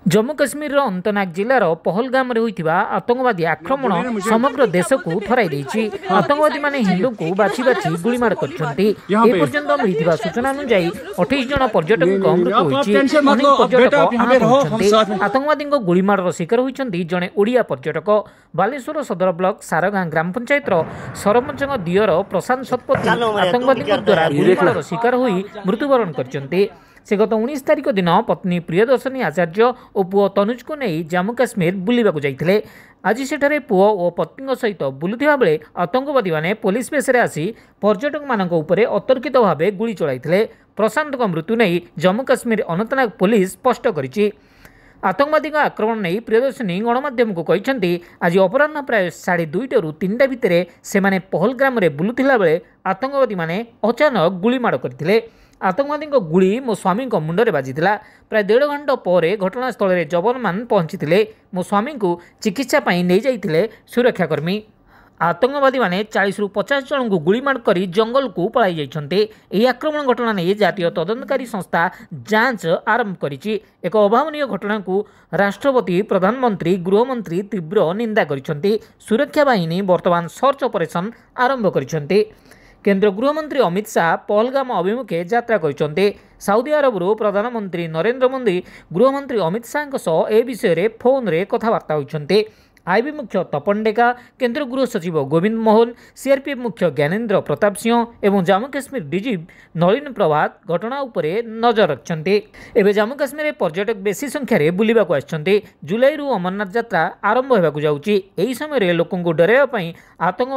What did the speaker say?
जम्मू कश्मीर अनंतनाग जिलार पहलगाम होता आतंकवादी आक्रमण समग्र देश को थराई देछि। आतंकवादी माने हिंदू को बाछी बाछी गुलीमार करछन्ति। ए पर्यंत मिलिथिबा सूचना अनुसार 28 जन पर्यटक मृत्यु होइछि। अनेक पर्यटक आहत होइछन्ति। आतंकवादी गुलीमार शिकार होइछन्ति जणे ओडिया पर्यटक। बालेश्वर सदर ब्लॉक सारगां ग्राम पंचायत सरपंच दियर प्रशांत शतपथी आतंकवादी द्वारा गुलीमार शिकार होई मृत्युवरण करछन्ति। से गत 19 तारिख दिन पत्नी प्रियदर्शनी आचार्य और पुओ तनुज को नहीं जम्मू काश्मीर बुलवाक जाते। आज सेठारे पुओ और पत्नी सहित बुलुवा बेले आतंकवादी माने पुलिस बेशरे आसी पर्यटक मानक उपरे अतर्कित भाव गुली चलाइथिले। प्रशांत मृत्यु नहीं जम्मू काश्मीर अनंतनाग पुलिस स्पष्ट करिछि। आतंकवादी आक्रमण नहीं प्रियदर्शनी गणमाध्यम को कहते आज अपराह प्राय 2:30 रु 3टा भितर से पहलग्राम बुलुला बेले आतंकवादी माने अचानक गुलीमाड़ करथिले। आतंकवादी गुली मो स्वामी मुंडे बाजिला। प्राय 1.5 घंटा पर घटनास्थल में जवान मान पहुंची मो स्वामी को चिकित्सा नहीं जाइए सुरक्षाकर्मी। आतंकवादी माने 40 रु 50 जन को गुलीमाड़ कर जंगल को पलाई जाइछन्ते। एही आक्रमण घटना नहीं जातीय तदंतकारी संस्था जांच आरंभ करिछि। एक अभावनीय घटना को राष्ट्रपति प्रधानमंत्री गृहमंत्री तीव्र निंदा करिछन्ते। सुरक्षा बाहिनी वर्तमान सर्च ऑपरेशन आरंभ करिछन्ते। केंद्र गृहमंत्री अमित शाह पहलगाम अभिमुखे यात्रा करते। सऊदी अरब प्रधानमंत्री नरेंद्र मोदी गृहमंत्री अमित शाह सह ए विषय फोन रे कथबार्ता होइछन्ते। आईबी मुख्य तपन डेका, केंद्र गृह सचिव गोविंद मोहन, सीआरपीएफ मुख्य ज्ञानेन्द्र प्रताप सिंह एवं जम्मू काश्मीर डीजी नलिन प्रभात घटना उपरे नजर रखिछन्ते। एबे जम्मू काश्मीर पर्यटक बेसी संख्यार बुलवाक आछन्ते। जुलाई रु अमरनाथ यात्रा आरंभ होबाकू जाउछि। एही समय लोकंकु डराइबा पई आतंक